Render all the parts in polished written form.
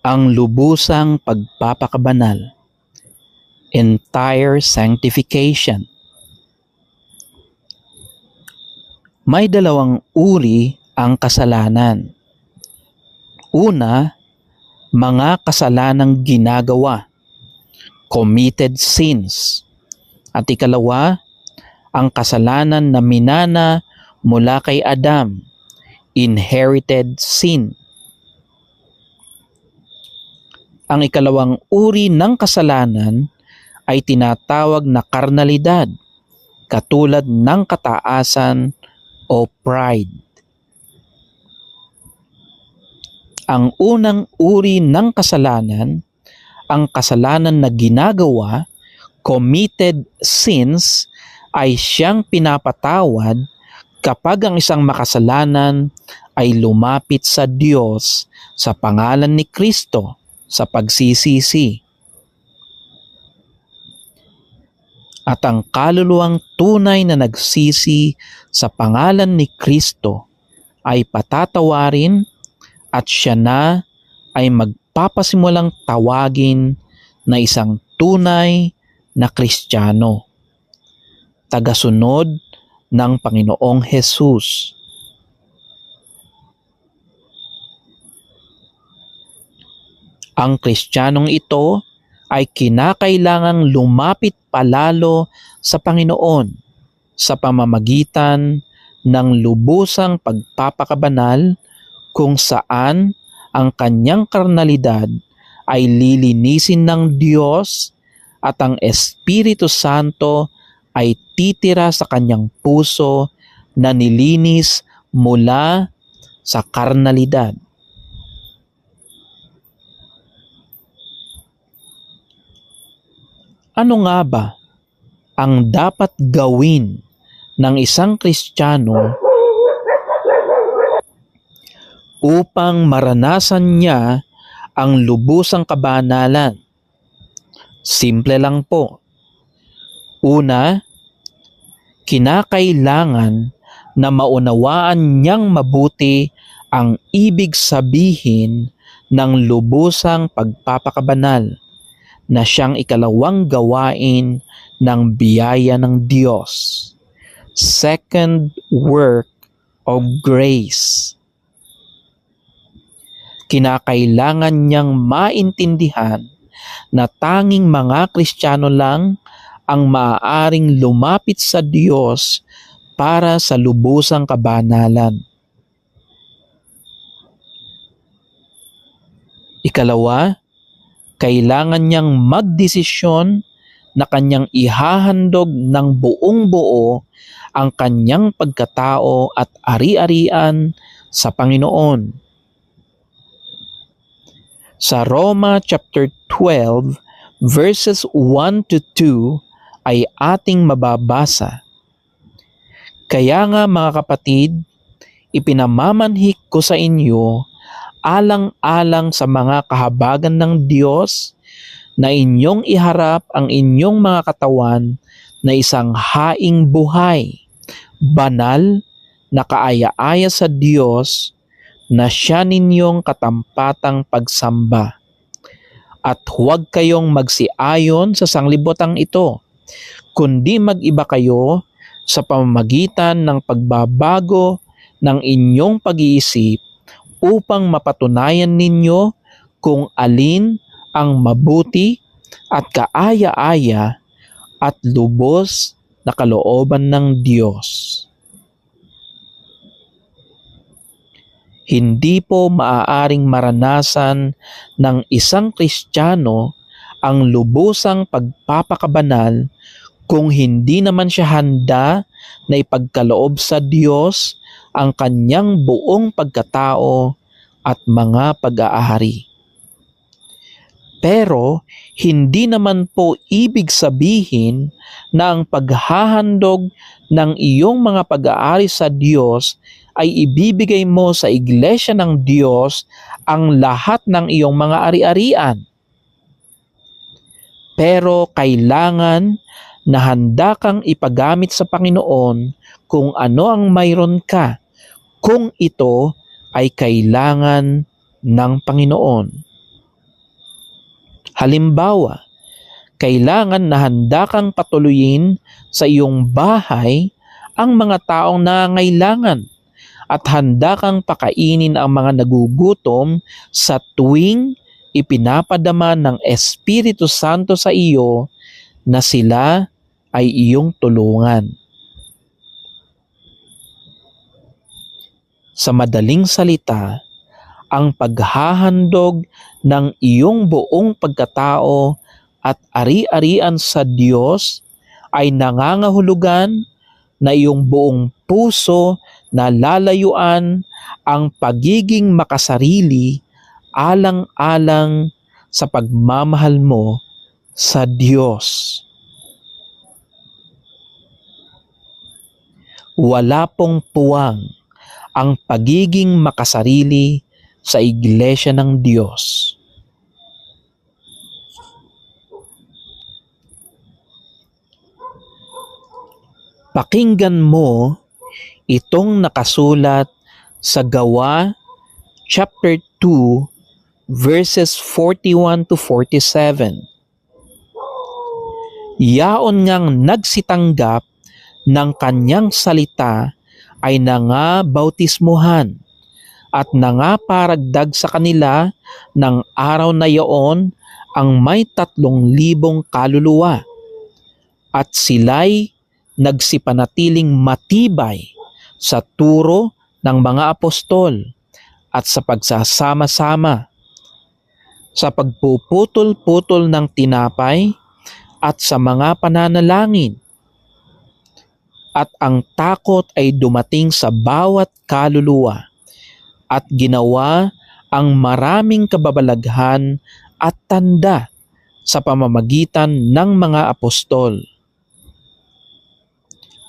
ang lubusang pagpapakabanal, entire sanctification. May dalawang uri ang kasalanan. Una, mga kasalanang ginagawa, committed sins. At ikalawa, ang kasalanan na minana mula kay Adam, inherited sin. Ang ikalawang uri ng kasalanan ay tinatawag na karnalidad, katulad ng kataasan o pride. Ang unang uri ng kasalanan, ang kasalanan na ginagawa, committed sins, ay siyang pinapatawad kapag ang isang makasalanan ay lumapit sa Diyos sa pangalan ni Kristo sa pagsisisi. At ang kaluluwang tunay na nagsisi sa pangalan ni Kristo ay patatawarin at siya na ay magpapasimulang tawagin na isang tunay na Kristiyano, tagasunod ng Panginoong Hesus. Ang Kristiyanong ito ay kinakailangang lumapit palalo sa Panginoon sa pamamagitan ng lubusang pagpapakabanal kung saan ang kanyang karnalidad ay lilinisin ng Diyos at ang Espiritu Santo ay titira sa kanyang puso na nilinis mula sa karnalidad. Ano nga ba ang dapat gawin ng isang Kristiyano upang maranasan niya ang lubusang kabanalan? Simple lang po. Una, kinakailangan na maunawaan niyang mabuti ang ibig sabihin ng lubusang pagpapakabanal na siyang ikalawang gawain ng biyaya ng Diyos. Second work of grace. Kinakailangan niyang maintindihan na tanging mga Kristiyano lang ang maaaring lumapit sa Diyos para sa lubusang kabanalan. Ikalawa, kailangan niyang magdesisyon na kanyang ihahandog ng buong buo ang kanyang pagkatao at ari-arian sa Panginoon. Sa Roma chapter 12 verses 1 to 2 ay ating mababasa. Kaya nga mga kapatid, ipinamamanhik ko sa inyo alang-alang sa mga kahabagan ng Diyos na inyong iharap ang inyong mga katawan na isang haing buhay, banal, na kaaya-aya sa Diyos, na siya ninyong katampatang pagsamba. At huwag kayong magsiayon sa sanglibotang ito, kundi mag-iba kayo sa pamamagitan ng pagbabago ng inyong pag-iisip upang mapatunayan ninyo kung alin ang mabuti at kaaya-aya at lubos na kalooban ng Diyos. Hindi po maaaring maranasan ng isang Kristiyano ang lubusang pagpapakabanal kung hindi naman siya handa na ipagkaloob sa Diyos ang kanyang buong pagkatao at mga pag-aahari. Pero hindi naman po ibig sabihin na ang paghahandog ng iyong mga pag-aari sa Diyos ay ibibigay mo sa iglesia ng Diyos ang lahat ng iyong mga ari-arian. Pero kailangan na handa kang ipagamit sa Panginoon kung ano ang mayroon ka, kung ito ay kailangan ng Panginoon. Halimbawa, kailangan na handa kang patuloyin sa iyong bahay ang mga taong nangangailangan at handa kang pakainin ang mga nagugutom sa tuwing ipinapadama ng Espiritu Santo sa iyo na sila ay iyong tulungan. Sa madaling salita, ang paghahandog ng iyong buong pagkatao at ari-arian sa Diyos ay nangangahulugan na iyong buong puso na lalayuan ang pagiging makasarili alang-alang sa pagmamahal mo sa Diyos. Wala pong puwang ang pagiging makasarili sa Iglesia ng Diyos. Pakinggan mo itong nakasulat sa Gawa chapter 2 verses 41 to 47. Yaon ngang nagsitanggap ng kanyang salita ay nangabautismuhan at nangaparagdag sa kanila ng araw na iyon ang may 3,000 kaluluwa at sila'y nagsipanatiling matibay sa turo ng mga apostol at sa pagsasama-sama, sa pagpuputol-putol ng tinapay at sa mga pananalangin. At ang takot ay dumating sa bawat kaluluwa at ginawa ang maraming kababalaghan at tanda sa pamamagitan ng mga apostol.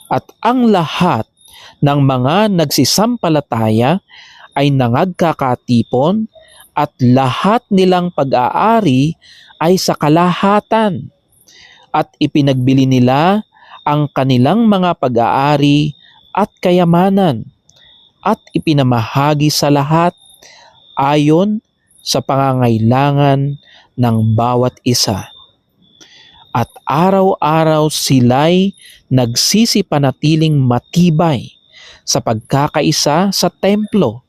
At ang lahat ng mga nagsisampalataya ay nangagkakatipon at lahat nilang pag-aari ay sa kalahatan at ipinagbili nila ang kanilang mga pag-aari at kayamanan at ipinamahagi sa lahat ayon sa pangangailangan ng bawat isa. At araw-araw sila'y nagsisipanatiling matibay sa pagkakaisa sa templo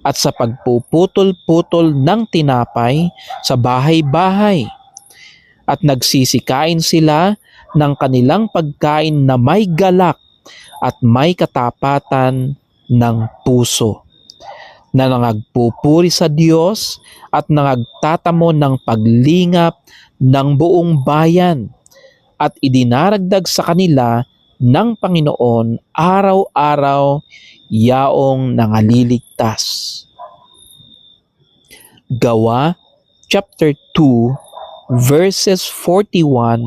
at sa pagpuputol-putol ng tinapay sa bahay-bahay. At nagsisikain sila ng kanilang pagkain na may galak at may katapatan ng puso, na nangagpupuri sa Diyos at nangagtatamo ng paglingap ng buong bayan at idinaragdag sa kanila ng Panginoon araw-araw yaong nangaliligtas. Gawa chapter 2 verses 41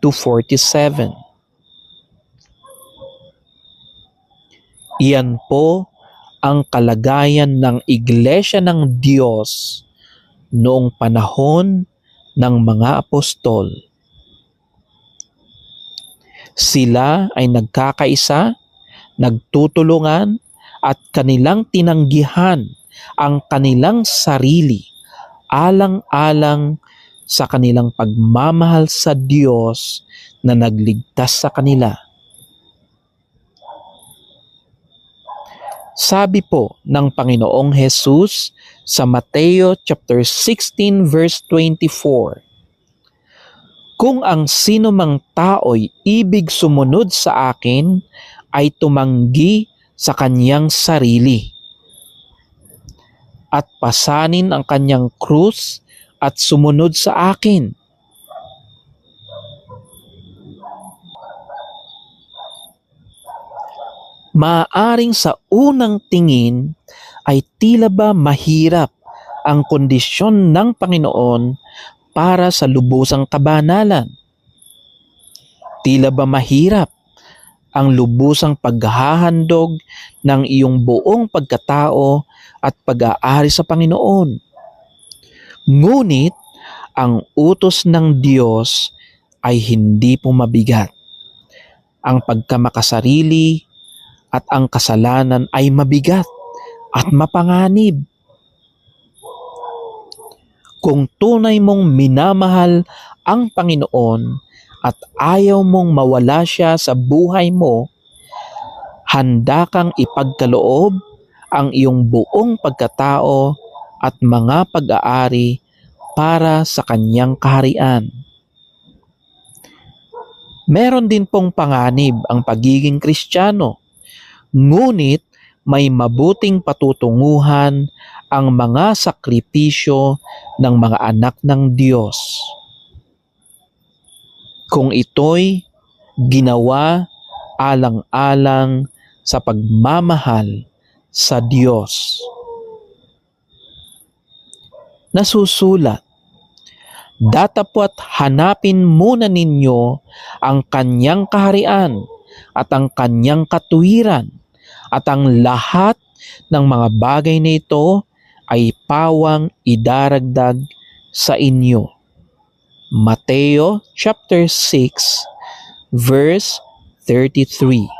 to 47. Iyan po ang kalagayan ng Iglesia ng Diyos noong panahon ng mga apostol. Sila ay nagkakaisa, nagtutulungan at kanilang tinanggihan ang kanilang sarili alang-alang sa kanilang pagmamahal sa Diyos na nagligtas sa kanila. Sabi po ng Panginoong Hesus sa Mateo chapter 16 verse 24, "Kung ang sino mang tao'y ibig sumunod sa akin ay tumanggi sa kanyang sarili at pasanin ang kanyang krus at sumunod sa akin." Maaaring sa unang tingin ay tila ba mahirap ang kondisyon ng Panginoon para sa lubusang kabanalan. Tila ba mahirap ang lubusang paghahandog ng iyong buong pagkatao at pag-aari sa Panginoon. Ngunit ang utos ng Diyos ay hindi po mabigat. Ang pagkamakasarili at ang kasalanan ay mabigat at mapanganib. Kung tunay mong minamahal ang Panginoon at ayaw mong mawala siya sa buhay mo, handa kang ipagkaloob ang iyong buong pagkatao at mga pag-aari para sa kanyang kaharian. Meron din pong panganib ang pagiging Kristiyano, ngunit may mabuting patutunguhan ang mga sakripisyo ng mga anak ng Diyos. Kung ito'y ginawa alang-alang sa pagmamahal sa Diyos. Nasusulat, datapwat hanapin muna ninyo ang kanyang kaharian at ang kanyang katuwiran, at ang lahat ng mga bagay na ito ay pawang idaragdag sa inyo. Mateo chapter 6 verse 33.